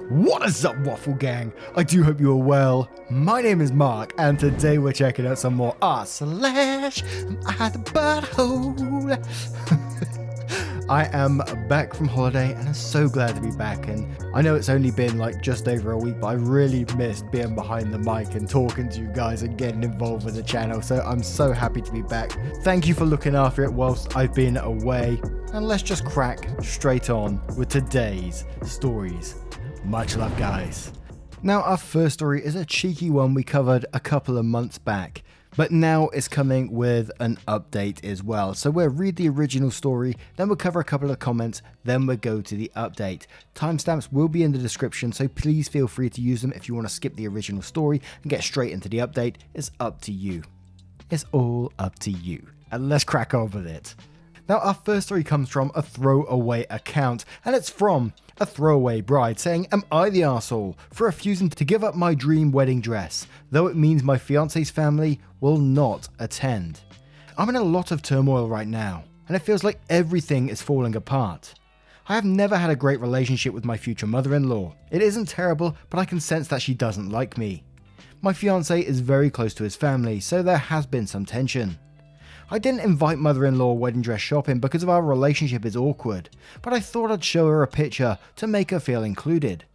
What is up, Waffle Gang? I do hope you are well. My name is Mark, and today we're checking out some more r/AmITheButtHole. I am back from holiday, and I'm so glad to be back. And I know it's only been like just over a week, but I really missed being behind the mic and talking to you guys and getting involved with the channel. So I'm so happy to be back. Thank you for looking after it whilst I've been away. And let's just crack straight on with today's stories. Much love, guys. Now, our first story is a cheeky one we covered a couple of months back, but now it's coming with an update as well. So we'll read the original story, then we'll cover a couple of comments, then we'll go to the update. Timestamps will be in the description, so please feel free to use them if you want to skip the original story and get straight into the update. It's up to you. It's all up to you. And let's crack on with it. Now, our first story comes from a throwaway account, and it's from a throwaway bride saying, "Am I the arsehole for refusing to give up my dream wedding dress, though it means my fiance's family will not attend? I'm in a lot of turmoil right now, and it feels like everything is falling apart. I have never had a great relationship with my future mother-in-law. It isn't terrible, but I can sense that she doesn't like me. My fiance is very close to his family, so there has been some tension. I didn't invite mother-in-law wedding dress shopping because of our relationship is awkward, but I thought I'd show her a picture to make her feel included.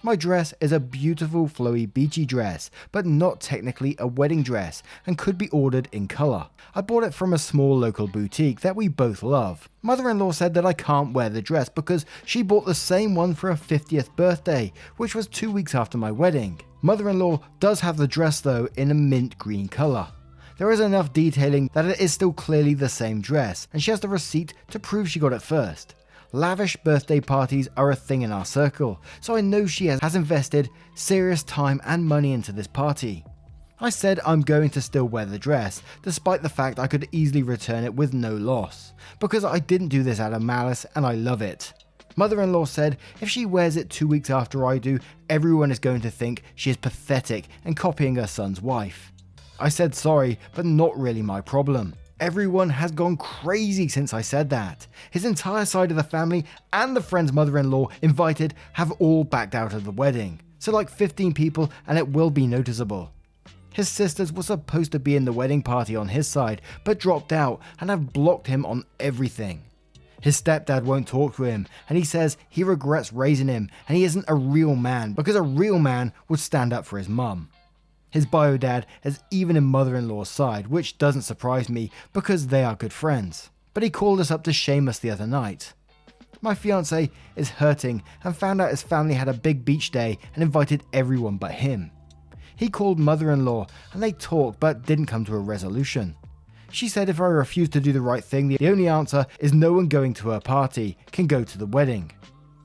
My dress is a beautiful flowy beachy dress, but not technically a wedding dress and could be ordered in colour. I bought it from a small local boutique that we both love. Mother-in-law said that I can't wear the dress because she bought the same one for her 50th birthday, which was 2 weeks after my wedding. Mother-in-law does have the dress though in a mint green colour. There is enough detailing that it is still clearly the same dress, and she has the receipt to prove she got it first. Lavish birthday parties are a thing in our circle, so I know she has invested serious time and money into this party. I said I'm going to still wear the dress, despite the fact I could easily return it with no loss, because I didn't do this out of malice and I love it. Mother-in-law said if she wears it 2 weeks after I do, everyone is going to think she is pathetic and copying her son's wife. I said sorry, but not really my problem. Everyone has gone crazy since I said that. His entire side of the family and the friend's mother-in-law invited have all backed out of the wedding. So like 15 people, and it will be noticeable. His sisters were supposed to be in the wedding party on his side, but dropped out and have blocked him on everything. His stepdad won't talk to him, and he says he regrets raising him and he isn't a real man because a real man would stand up for his mum. His bio dad is even in mother-in-law's side, which doesn't surprise me because they are good friends. But he called us up to shame us the other night. My fiance is hurting and found out his family had a big beach day and invited everyone but him. He called mother-in-law and they talked but didn't come to a resolution. She said if I refuse to do the right thing, the only answer is no one going to her party can go to the wedding.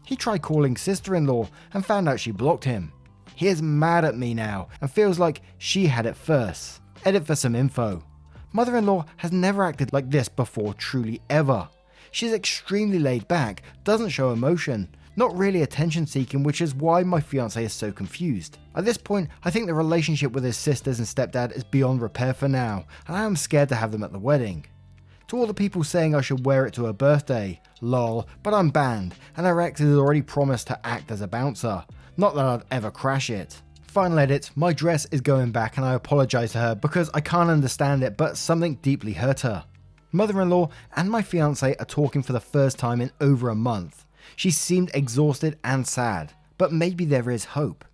He tried calling sister-in-law and found out she blocked him. He is mad at me now and feels like she had it first. Edit for some info. Mother-in-law has never acted like this before, truly ever. She's extremely laid back, doesn't show emotion, not really attention seeking, which is why my fiance is so confused. At this point, I think the relationship with his sisters and stepdad is beyond repair for now, and I am scared to have them at the wedding. To all the people saying I should wear it to her birthday, lol, but I'm banned, and her ex has already promised to act as a bouncer. Not that I'd ever crash it. Final edit, my dress is going back and I apologise to her because I can't understand it, but something deeply hurt her. Mother-in-law and my fiance are talking for the first time in over a month. She seemed exhausted and sad, but maybe there is hope.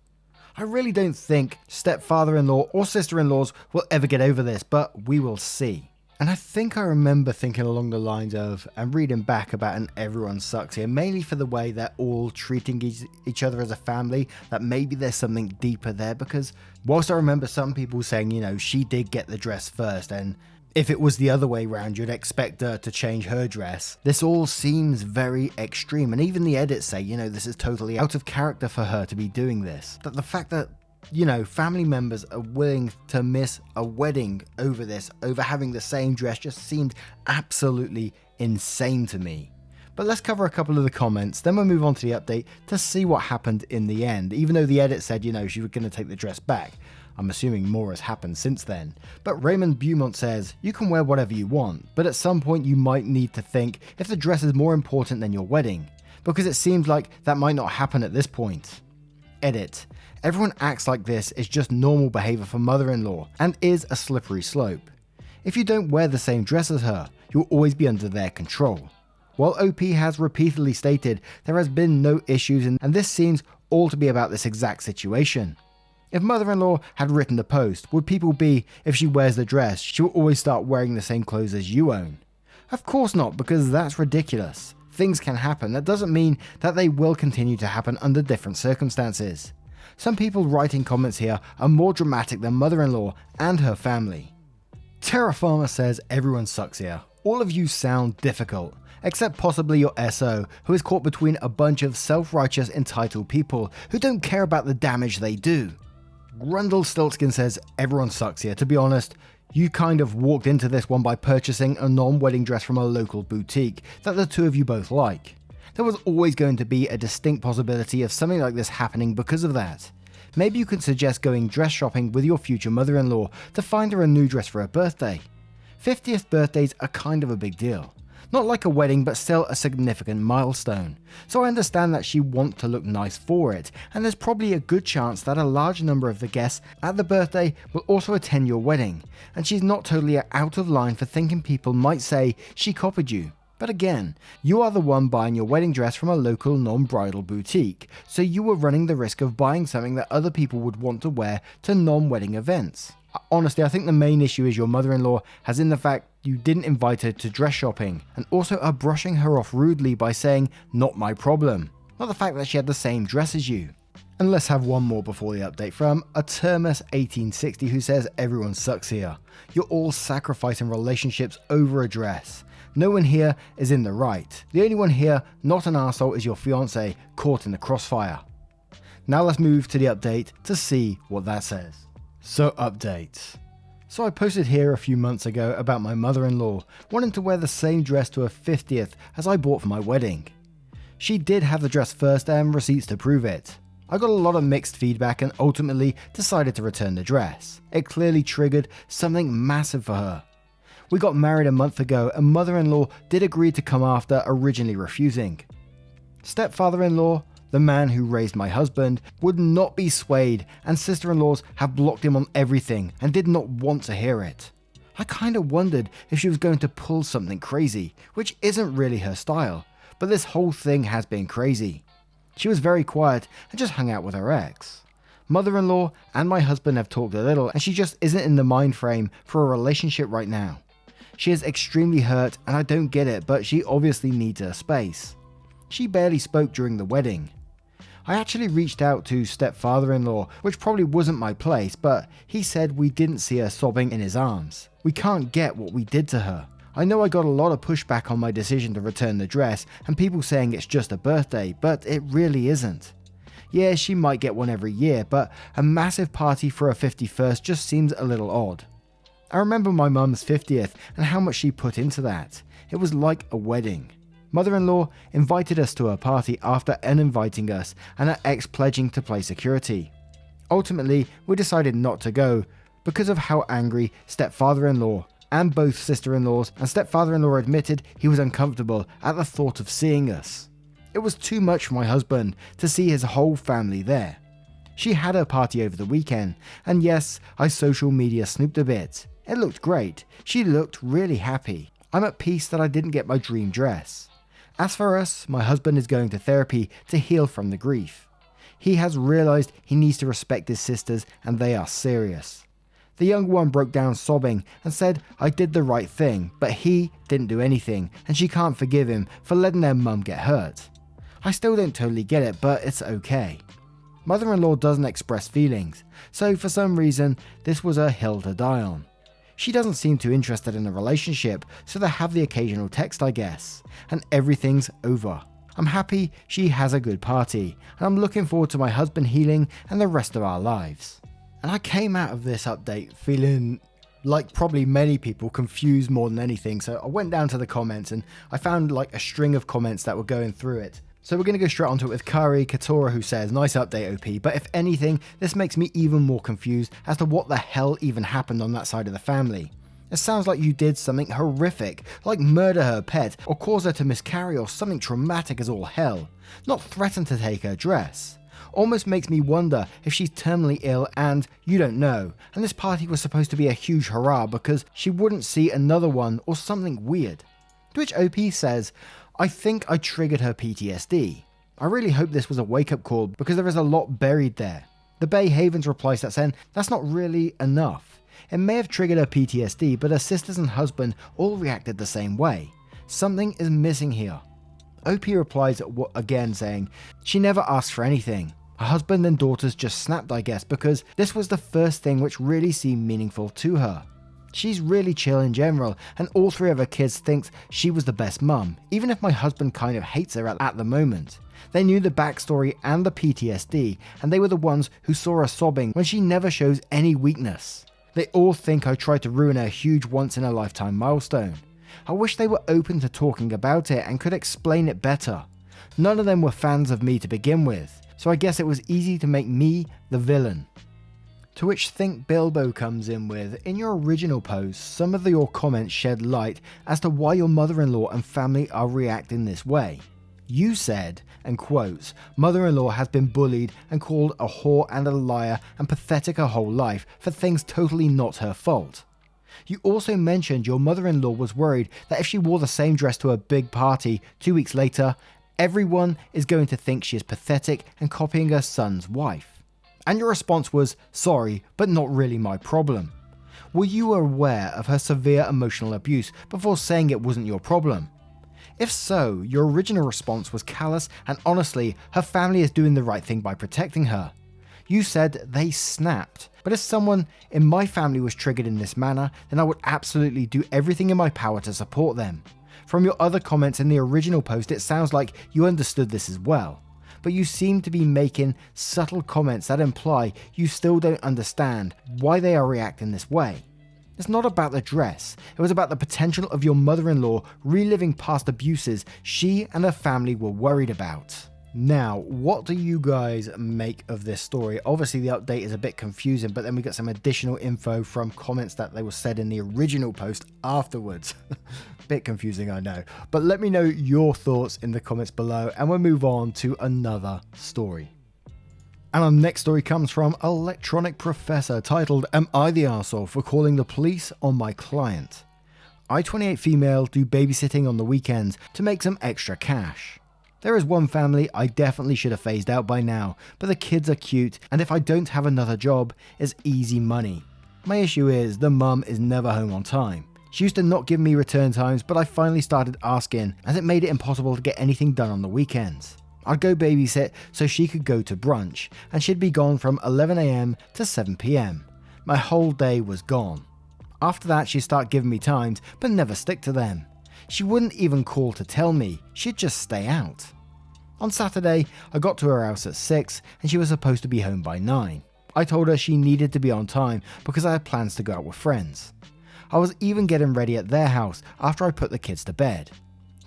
I really don't think stepfather-in-law or sister-in-laws will ever get over this, but we will see. And I think I remember thinking along the lines of, and reading back about an everyone sucks here, mainly for the way they're all treating each other as a family, that maybe there's something deeper there, because whilst I remember some people saying, you know, she did get the dress first, and if it was the other way around, you'd expect her to change her dress. This all seems very extreme, and even the edits say, you know, this is totally out of character for her to be doing this. But the fact that, you know, family members are willing to miss a wedding over this, over having the same dress, just seemed absolutely insane to me. But let's cover a couple of the comments, then we'll move on to the update to see what happened in the end. Even though the edit said, you know, she was going to take the dress back. I'm assuming more has happened since then. But Raymond Beaumont says, you can wear whatever you want, but at some point you might need to think if the dress is more important than your wedding, because it seems like that might not happen at this point. Edit. Everyone acts like this is just normal behavior for mother-in-law and is a slippery slope. If you don't wear the same dress as her, you'll always be under their control. While OP has repeatedly stated there has been no issues and this seems all to be about this exact situation. If mother-in-law had written the post, would people be, if she wears the dress, she will always start wearing the same clothes as you own? Of course not, because that's ridiculous. Things can happen. That doesn't mean that they will continue to happen under different circumstances. Some people writing comments here are more dramatic than mother-in-law and her family. Terraformer says everyone sucks here. All of you sound difficult, except possibly your SO, who is caught between a bunch of self-righteous entitled people who don't care about the damage they do. Grundle Stiltskin says everyone sucks here. To be honest, you kind of walked into this one by purchasing a non-wedding dress from a local boutique that the two of you both like. There was always going to be a distinct possibility of something like this happening because of that. Maybe you could suggest going dress shopping with your future mother-in-law to find her a new dress for her birthday. 50th birthdays are kind of a big deal. Not like a wedding, but still a significant milestone. So I understand that she wants to look nice for it, and there's probably a good chance that a large number of the guests at the birthday will also attend your wedding, and she's not totally out of line for thinking people might say she copied you. But again, you are the one buying your wedding dress from a local non-bridal boutique, so you were running the risk of buying something that other people would want to wear to non-wedding events. Honestly, I think the main issue is your mother-in-law has in the fact you didn't invite her to dress shopping, and also are brushing her off rudely by saying, "Not my problem," not the fact that she had the same dress as you. And let's have one more before the update from Atermus1860, who says everyone sucks here. You're all sacrificing relationships over a dress. No one here is in the right. The only one here not an arsehole is your fiance caught in the crossfire. Now let's move to the update to see what that says. So updates. So I posted here a few months ago about my mother-in-law wanting to wear the same dress to her 50th as I bought for my wedding. She did have the dress first and receipts to prove it. I got a lot of mixed feedback and ultimately decided to return the dress. It clearly triggered something massive for her. We got married a month ago and mother-in-law did agree to come after originally refusing. Stepfather-in-law, the man who raised my husband, would not be swayed, and sister-in-laws have blocked him on everything and did not want to hear it. I kinda wondered if she was going to pull something crazy, which isn't really her style, but this whole thing has been crazy. She was very quiet and just hung out with her ex. Mother-in-law and my husband have talked a little and she just isn't in the mind frame for a relationship right now. She is extremely hurt and I don't get it, but she obviously needs her space. She barely spoke during the wedding. I actually reached out to stepfather-in-law, which probably wasn't my place, but he said we didn't see her sobbing in his arms. We can't get what we did to her. I know I got a lot of pushback on my decision to return the dress and people saying it's just a birthday, but it really isn't. Yeah, she might get one every year, but a massive party for her 51st just seems a little odd. I remember my mum's 50th and how much she put into that. It was like a wedding. Mother-in-law invited us to her party after uninviting us and her ex pledging to play security. Ultimately, we decided not to go because of how angry stepfather-in-law and both sister-in-laws and stepfather-in-law admitted he was uncomfortable at the thought of seeing us. It was too much for my husband to see his whole family there. She had her party over the weekend, and yes, I social media snooped a bit. It looked great. She looked really happy. I'm at peace that I didn't get my dream dress. As for us, my husband is going to therapy to heal from the grief. He has realized he needs to respect his sisters and they are serious. The young one broke down sobbing and said I did the right thing, but he didn't do anything and she can't forgive him for letting their mum get hurt. I still don't totally get it, but it's okay. Mother-in-law doesn't express feelings, so for some reason this was a hill to die on. She doesn't seem too interested in a relationship, so they have the occasional text I guess, and everything's over. I'm happy she has a good party, and I'm looking forward to my husband healing and the rest of our lives. And I came out of this update feeling like probably many people confused more than anything, so I went down to the comments and I found like a string of comments that were going through it. So we're going to go straight onto it with Kari Katora, who says, nice update OP, but if anything, this makes me even more confused as to what the hell even happened on that side of the family. It sounds like you did something horrific, like murder her pet or cause her to miscarry or something traumatic as all hell, not threaten to take her dress. Almost makes me wonder if she's terminally ill and you don't know, and this party was supposed to be a huge hurrah because she wouldn't see another one or something weird. To which OP says, I think I triggered her PTSD. I really hope this was a wake-up call because there is a lot buried there. The Bay Havens replies that saying, that's not really enough. It may have triggered her PTSD, but her sisters and husband all reacted the same way. Something is missing here. OP replies again saying, she never asked for anything. Her husband and daughters just snapped, I guess, because this was the first thing which really seemed meaningful to her. She's really chill in general, and all 3 of her kids thinks she was the best mum, even if my husband kind of hates her at the moment. They knew the backstory and the PTSD, and they were the ones who saw her sobbing when she never shows any weakness. They all think I tried to ruin her huge once-in-a-lifetime milestone. I wish they were open to talking about it and could explain it better. None of them were fans of me to begin with, so I guess it was easy to make me the villain. To which Think Bilbo comes in with, in your original post, some of your comments shed light as to why your mother-in-law and family are reacting this way. You said, and quotes, mother-in-law has been bullied and called a whore and a liar and pathetic her whole life for things totally not her fault. You also mentioned your mother-in-law was worried that if she wore the same dress to a big party 2 weeks later, everyone is going to think she is pathetic and copying her son's wife. And your response was, sorry, but not really my problem. Were you aware of her severe emotional abuse before saying it wasn't your problem? If so, your original response was callous and honestly, her family is doing the right thing by protecting her. You said they snapped, but if someone in my family was triggered in this manner, then I would absolutely do everything in my power to support them. From your other comments in the original post, it sounds like you understood this as well. But you seem to be making subtle comments that imply you still don't understand why they are reacting this way. It's not about the dress, it was about the potential of your mother-in-law reliving past abuses she and her family were worried about. Now, what do you guys make of this story? Obviously the update is a bit confusing, but then we got some additional info from comments that they were said in the original post afterwards. Bit confusing, I know, but let me know your thoughts in the comments below and we'll move on to another story. And our next story comes from Electronic Professor, titled, Am I the Arsehole for calling the police on my client? I, 28 female, do babysitting on the weekends to make some extra cash. There is one family I definitely should have phased out by now, but the kids are cute and if I don't have another job, it's easy money. My issue is the mum is never home on time. She used to not give me return times, but I finally started asking as it made it impossible to get anything done on the weekends. I'd go babysit so she could go to brunch and she'd be gone from 11 AM to 7 PM. My whole day was gone. After that she'd start giving me times but never stick to them. She wouldn't even call to tell me, she'd just stay out. On Saturday, I got to her house at 6 and she was supposed to be home by 9. I told her she needed to be on time because I had plans to go out with friends. I was even getting ready at their house after I put the kids to bed.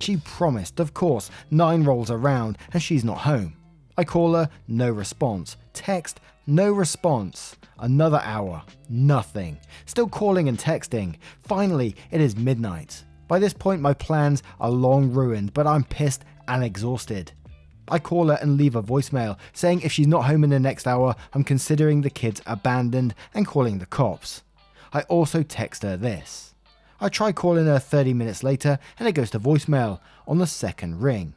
She promised, of course, 9 rolls around and she's not home. I call her, no response. Text, no response. Another hour, nothing. Still calling and texting. Finally, it is midnight. By this point, my plans are long ruined, but I'm pissed and exhausted. I call her and leave a voicemail saying if she's not home in the next hour, I'm considering the kids abandoned and calling the cops. I also text her this. I try calling her 30 minutes later and it goes to voicemail on the second ring.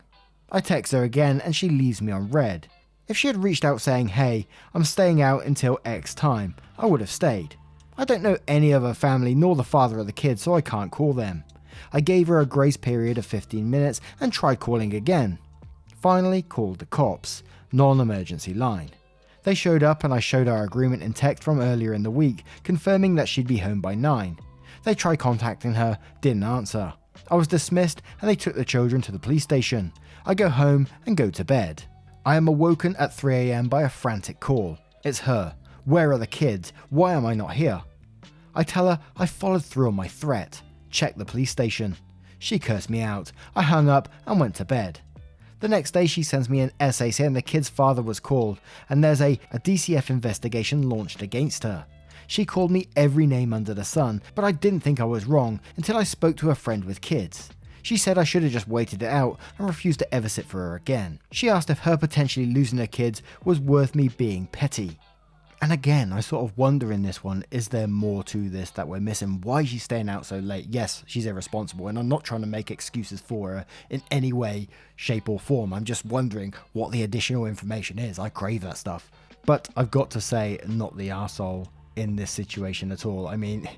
I text her again and she leaves me on red. If she had reached out saying, hey, I'm staying out until X time, I would have stayed. I don't know any of her family nor the father of the kids, so I can't call them. I gave her a grace period of 15 minutes and tried calling again. Finally called the cops, non-emergency line. They showed up and I showed our agreement in text from earlier in the week, confirming that she'd be home by 9. They tried contacting her, didn't answer. I was dismissed and they took the children to the police station. I go home and go to bed. I am awoken at 3 AM by a frantic call. It's her. Where are the kids? Why am I not here? I tell her I followed through on my threat. Check the police station. She cursed me out. I hung up and went to bed. The next day she sends me an essay saying the kid's father was called and there's a DCF investigation launched against her. She called me every name under the sun, but I didn't think I was wrong until I spoke to a friend with kids. She said I should have just waited it out and refused to ever sit for her again. She asked if her potentially losing her kids was worth me being petty. And again, I sort of wonder in this one, is there more to this that we're missing? Why is she staying out so late? Yes, she's irresponsible, and I'm not trying to make excuses for her in any way, shape or form. I'm just wondering what the additional information is. I crave that stuff. But I've got to say, not the arsehole in this situation at all. I mean,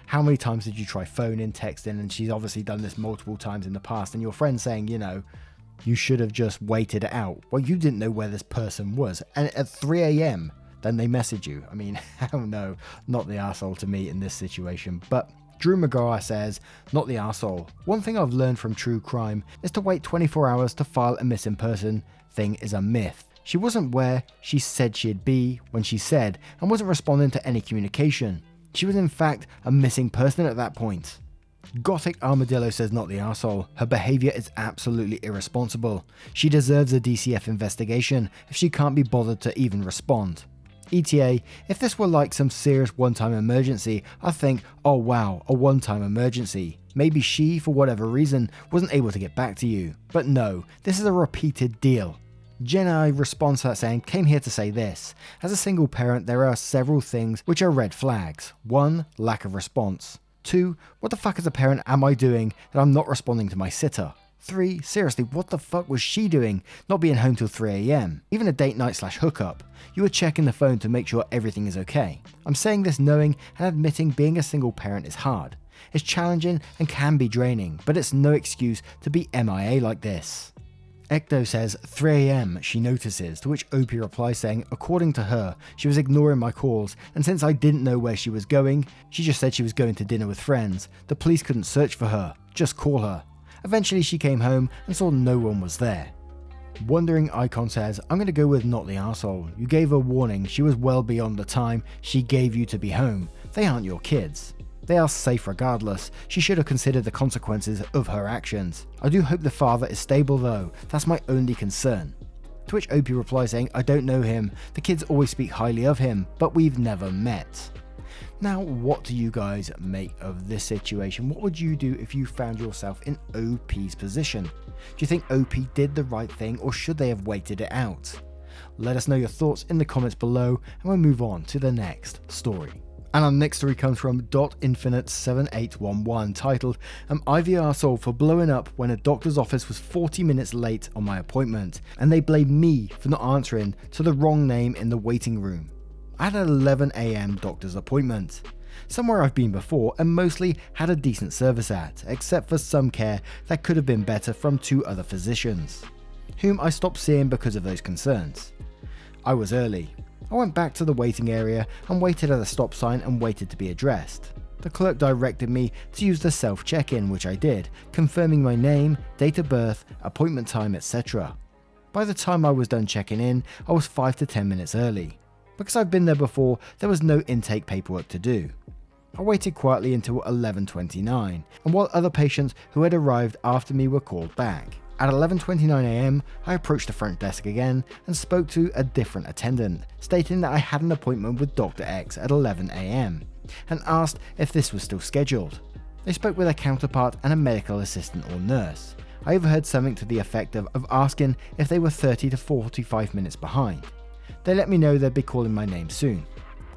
how many times did you try phoning, texting, and she's obviously done this multiple times in the past, and your friend saying, you know, you should have just waited it out. Well, you didn't know where this person was, and at 3 a.m, then they message you. I mean, hell no, not the arsehole to me in this situation. But Drew McGraw says, not the arsehole. One thing I've learned from true crime is to wait 24 hours to file a missing person thing is a myth. She wasn't where she said she'd be when she said, and wasn't responding to any communication. She was in fact a missing person at that point. Gothic Armadillo says not the arsehole. Her behaviour is absolutely irresponsible. She deserves a DCF investigation if she can't be bothered to even respond. ETA, if this were like some serious one-time emergency, I'd think, oh wow, a one-time emergency. Maybe she, for whatever reason, wasn't able to get back to you. But no, this is a repeated deal. Jenna responds to that saying, came here to say this. As a single parent, there are several things which are red flags. 1, lack of response. 2, what the fuck as a parent am I doing that I'm not responding to my sitter? 3, seriously, what the fuck was she doing not being home till 3 a.m? Even a date night / hookup. You were checking the phone to make sure everything is okay. I'm saying this knowing and admitting being a single parent is hard. It's challenging and can be draining, but it's no excuse to be MIA like this. Ecto says 3 a.m. she notices, to which Opie replies saying, according to her, she was ignoring my calls, and since I didn't know where she was going, she just said she was going to dinner with friends. The police couldn't search for her, just call her. Eventually she came home and saw no one was there. Wondering Icon says, I'm going to go with not the arsehole. You gave her warning, she was well beyond the time she gave you to be home. They aren't your kids. They are safe regardless. She should have considered the consequences of her actions. I do hope the father is stable though, that's my only concern. To which Opie replies saying, I don't know him, the kids always speak highly of him, but we've never met. Now, what do you guys make of this situation? What would you do if you found yourself in OP's position? Do you think OP did the right thing, or should they have waited it out? Let us know your thoughts in the comments below, and we'll move on to the next story. And our next story comes from .infinite7811, titled, Am I the arsehole for blowing up when a doctor's office was 40 minutes late on my appointment, and they blame me for not answering to the wrong name in the waiting room? I had an 11 a.m. doctor's appointment. Somewhere I've been before and mostly had a decent service at, except for some care that could have been better from 2 other physicians, whom I stopped seeing because of those concerns. I was early. I went back to the waiting area and waited at a stop sign and waited to be addressed. The clerk directed me to use the self-check-in, which I did, confirming my name, date of birth, appointment time, etc. By the time I was done checking in, I was 5 to 10 minutes early. Because I've been there before, there was no intake paperwork to do. I waited quietly until 11:29, and while other patients who had arrived after me were called back. At 11:29 a.m, I approached the front desk again and spoke to a different attendant, stating that I had an appointment with Dr. X at 11 a.m, and asked if this was still scheduled. They spoke with a counterpart and a medical assistant or nurse. I overheard something to the effect of asking if they were 30 to 45 minutes behind. They let me know they'd be calling my name soon.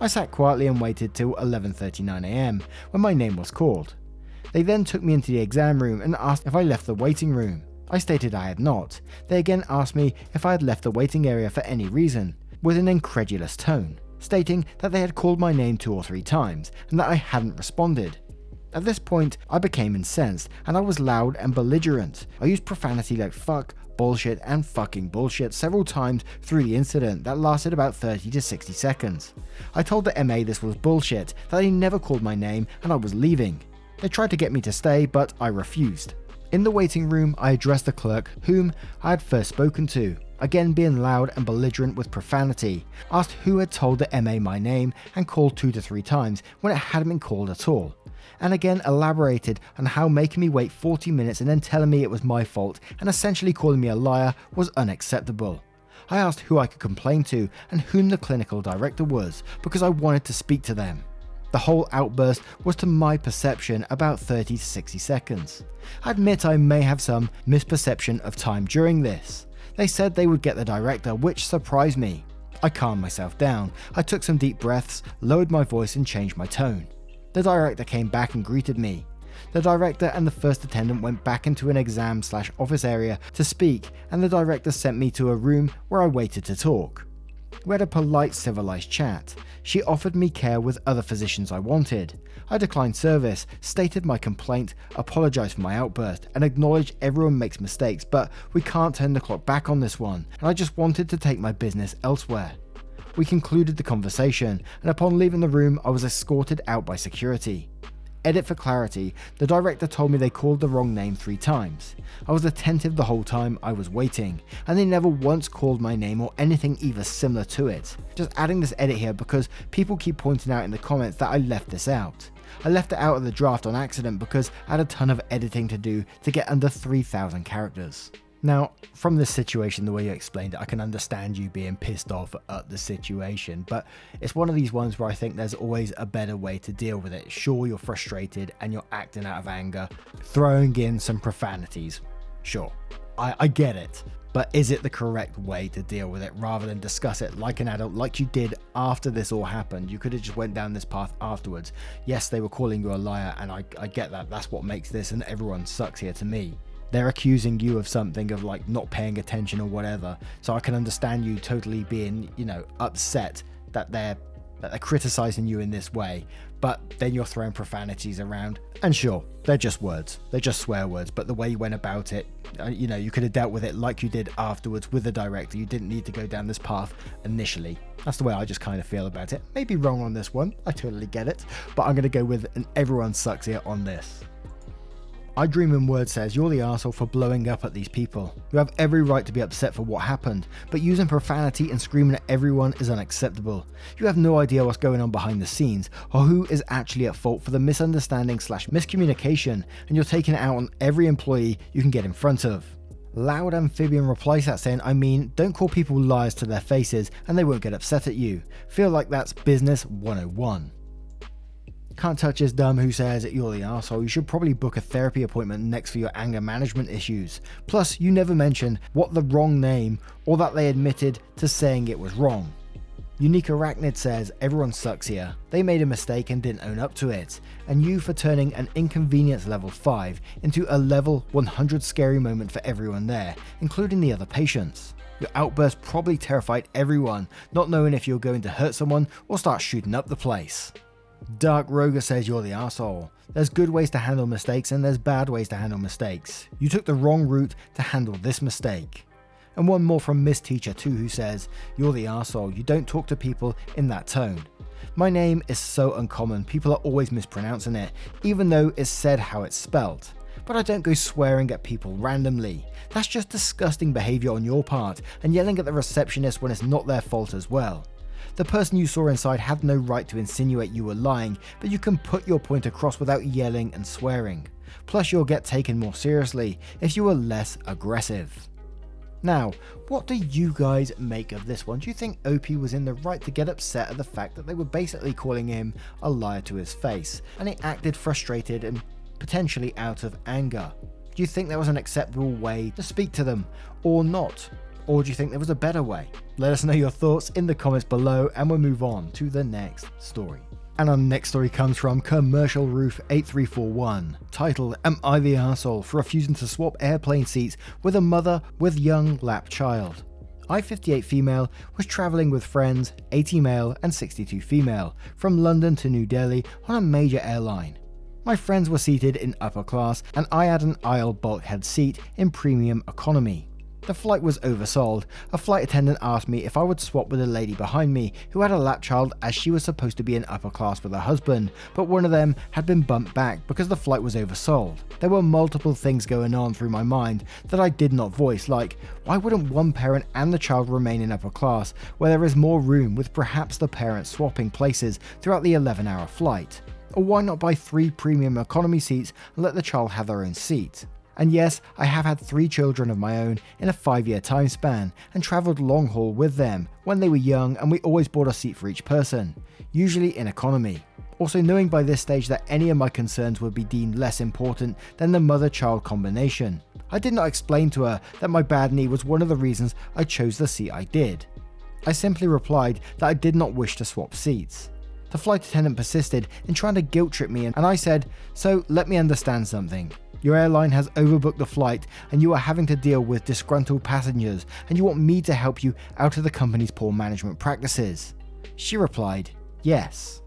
I sat quietly and waited till 11:39 a.m. when my name was called. They then took me into the exam room and asked if I left the waiting room. I stated I had not. They again asked me if I had left the waiting area for any reason, with an incredulous tone, stating that they had called my name 2 or 3 times and that I hadn't responded. At this point, I became incensed and I was loud and belligerent. I used profanity like fuck, bullshit and fucking bullshit several times through the incident that lasted about 30 to 60 seconds. I told the MA this was bullshit, that they never called my name and I was leaving. They tried to get me to stay, but I refused. In the waiting room, I addressed the clerk whom I had first spoken to, again being loud and belligerent with profanity, asked who had told the MA my name and called 2 to 3 times when it hadn't been called at all, and again elaborated on how making me wait 40 minutes and then telling me it was my fault and essentially calling me a liar was unacceptable. I asked who I could complain to and whom the clinical director was because I wanted to speak to them. The whole outburst was, to my perception, about 30 to 60 seconds. I admit I may have some misperception of time during this. They said they would get the director, which surprised me. I calmed myself down. I took some deep breaths, lowered my voice and changed my tone. The director came back and greeted me. The director and the first attendant went back into an exam/office area to speak, and the director sent me to a room where I waited to talk. We had a polite, civilized chat. She offered me care with other physicians I wanted. I declined service, stated my complaint, apologized for my outburst, and acknowledged everyone makes mistakes, but we can't turn the clock back on this one, and I just wanted to take my business elsewhere. We concluded the conversation, and upon leaving the room, I was escorted out by security. Edit for clarity, the director told me they called the wrong name 3 times. I was attentive the whole time I was waiting, and they never once called my name or anything either similar to it. Just adding this edit here because people keep pointing out in the comments that I left this out. I left it out of the draft on accident because I had a ton of editing to do to get under 3,000 characters. Now, from this situation, the way you explained it, I can understand you being pissed off at the situation, but it's one of these ones where I think there's always a better way to deal with it. Sure, you're frustrated and you're acting out of anger, throwing in some profanities. Sure, I get it, but is it the correct way to deal with it rather than discuss it like an adult, like you did after this all happened? You could have just went down this path afterwards. Yes, they were calling you a liar, and I get that. That's what makes this and everyone sucks here to me. They're accusing you of something, of like not paying attention or whatever. So I can understand you totally being, upset that they're criticizing you in this way. But then you're throwing profanities around. And sure, they're just words. They're just swear words. But the way you went about it, you could have dealt with it like you did afterwards with the director. You didn't need to go down this path initially. That's the way I just kind of feel about it. Maybe wrong on this one. I totally get it. But I'm going to go with an everyone sucks here on this. I Dream in Word says, you're the arsehole for blowing up at these people. You have every right to be upset for what happened, but using profanity and screaming at everyone is unacceptable. You have no idea what's going on behind the scenes, or who is actually at fault for the misunderstanding/miscommunication, and you're taking it out on every employee you can get in front of. Loud Amphibian replies that saying, don't call people liars to their faces and they won't get upset at you. Feel like that's business 101. Can't Touch Is Dumb who says, you're the arsehole, you should probably book a therapy appointment next for your anger management issues. Plus, you never mentioned what the wrong name or that they admitted to saying it was wrong. Unique Arachnid says, everyone sucks here. They made a mistake and didn't own up to it. And you for turning an inconvenience level 5 into a level 100 scary moment for everyone there, including the other patients. Your outburst probably terrified everyone, not knowing if you're going to hurt someone or start shooting up the place. Dark Roger says, you're the arsehole. There's good ways to handle mistakes and there's bad ways to handle mistakes. You took the wrong route to handle this mistake. And one more from Miss Teacher 2 who says, you're the arsehole. You don't talk to people in that tone. My name is so uncommon, people are always mispronouncing it, even though it's said how it's spelt. But I don't go swearing at people randomly. That's just disgusting behaviour on your part, and yelling at the receptionist when it's not their fault as well. The person you saw inside had no right to insinuate you were lying, but you can put your point across without yelling and swearing. Plus you'll get taken more seriously if you were less aggressive. Now, what do you guys make of this one? Do you think OP was in the right to get upset at the fact that they were basically calling him a liar to his face, and he acted frustrated and potentially out of anger? Do you think that was an acceptable way to speak to them, or not? Or do you think there was a better way? Let us know your thoughts in the comments below and we'll move on to the next story. And our next story comes from Commercial Roof 8341, titled, Am I the Arsehole for refusing to swap airplane seats with a mother with young lap child? I, 58 female, was travelling with friends, 80 male and 62 female, from London to New Delhi on a major airline. My friends were seated in upper class and I had an aisle bulkhead seat in premium economy. The flight was oversold. A flight attendant asked me if I would swap with a lady behind me who had a lap child, as she was supposed to be in upper class with her husband, but one of them had been bumped back because the flight was oversold. There were multiple things going on through my mind that I did not voice, like why wouldn't one parent and the child remain in upper class where there is more room, with perhaps the parents swapping places throughout the 11-hour flight? Or why not buy 3 premium economy seats and let the child have their own seat? And yes, I have had 3 children of my own in a 5-year time span and travelled long haul with them when they were young, and we always bought a seat for each person, usually in economy. Also knowing by this stage that any of my concerns would be deemed less important than the mother-child combination. I did not explain to her that my bad knee was one of the reasons I chose the seat I did. I simply replied that I did not wish to swap seats. The flight attendant persisted in trying to guilt trip me, and I said, "So let me understand something. Your airline has overbooked the flight and you are having to deal with disgruntled passengers, and you want me to help you out of the company's poor management practices?" She replied, "Yes."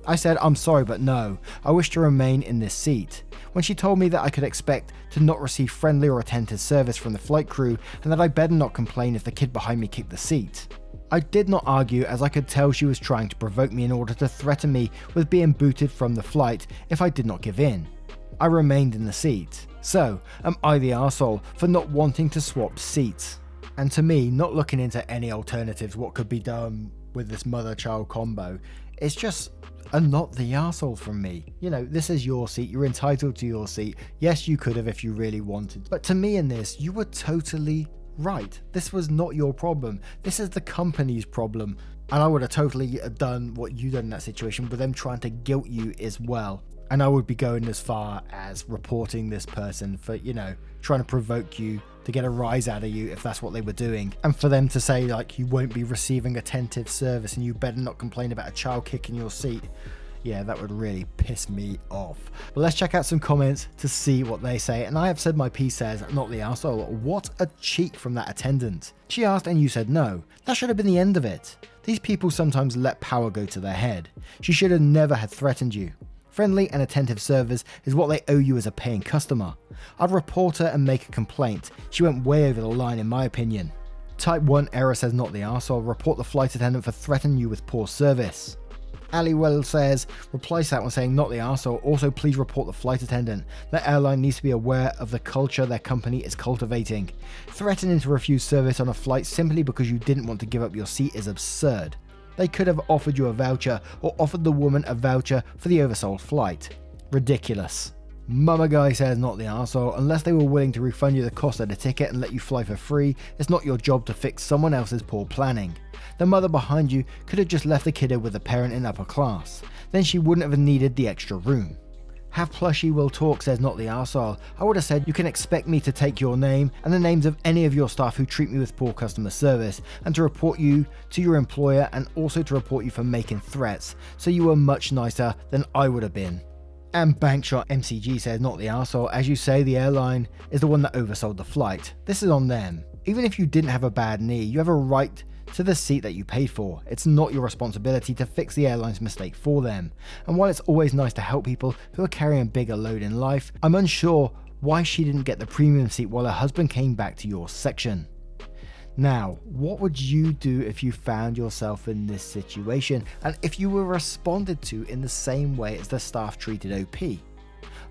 I said, "I'm sorry, but no, I wish to remain in this seat," when she told me that I could expect to not receive friendly or attentive service from the flight crew and that I better not complain if the kid behind me kicked the seat. I did not argue, as I could tell she was trying to provoke me in order to threaten me with being booted from the flight if I did not give in. I remained in the seat. So, am I the arsehole for not wanting to swap seats? And to me, not looking into any alternatives, what could be done with this mother-child combo, it's just a not the arsehole from me. You know, this is your seat, you're entitled to your seat. Yes, you could have if you really wanted. But to me in this, you were totally right. This was not your problem. This is the company's problem. And I would have totally done what you done in that situation with them trying to guilt you as well. And I would be going as far as reporting this person for, you know, trying to provoke you to get a rise out of you if that's what they were doing. And for them to say like you won't be receiving attentive service and you better not complain about a child kicking your seat. Yeah, that would really piss me off. But let's check out some comments to see what they say. And I have said my piece says, "Not the arsehole. What a cheek from that attendant. She asked and you said no. That should have been the end of it. These people sometimes let power go to their head. She should have never had threatened you. Friendly and attentive service is what they owe you as a paying customer. I'd report her and make a complaint. She went way over the line in my opinion." Type 1 error says, "Not the arsehole. Report the flight attendant for threatening you with poor service." Aliwell says, replies to that one saying, "Not the arsehole. Also, please report the flight attendant. The airline needs to be aware of the culture their company is cultivating. Threatening to refuse service on a flight simply because you didn't want to give up your seat is absurd. They could have offered you a voucher or offered the woman a voucher for the oversold flight. Ridiculous." Mama Guy says, "Not the arsehole. Unless they were willing to refund you the cost of the ticket and let you fly for free, it's not your job to fix someone else's poor planning. The mother behind you could have just left the kiddo with a parent in upper class. Then she wouldn't have needed the extra room." Have Plushy Will Talk says, "Not the arsehole. I would have said you can expect me to take your name and the names of any of your staff who treat me with poor customer service and to report you to your employer and also to report you for making threats, so you were much nicer than I would have been." And Bankshot MCG says, "Not the arsehole. As you say, the airline is the one that oversold the flight. This is on them. Even if you didn't have a bad knee, you have a right to the seat that you paid for. It's not your responsibility to fix the airline's mistake for them. And while it's always nice to help people who are carrying a bigger load in life, I'm unsure why she didn't get the premium seat while her husband came back to your section." Now, what would you do if you found yourself in this situation and if you were responded to in the same way as the staff treated OP?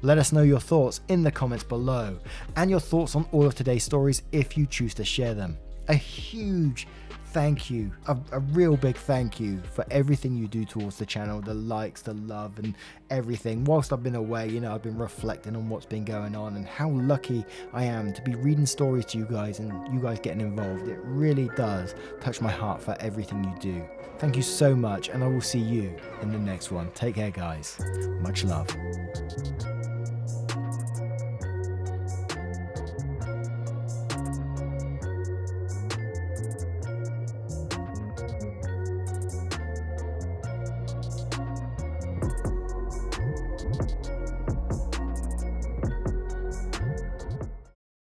Let us know your thoughts in the comments below and your thoughts on all of today's stories if you choose to share them. A huge thank you, a real big thank you for everything you do towards the channel, the likes, the love and everything. Whilst I've been away, you know, I've been reflecting on what's been going on and how lucky I am to be reading stories to you guys and you guys getting involved. It really does touch my heart for everything you do. Thank you so much and I will see you in the next one. Take care guys. Much love.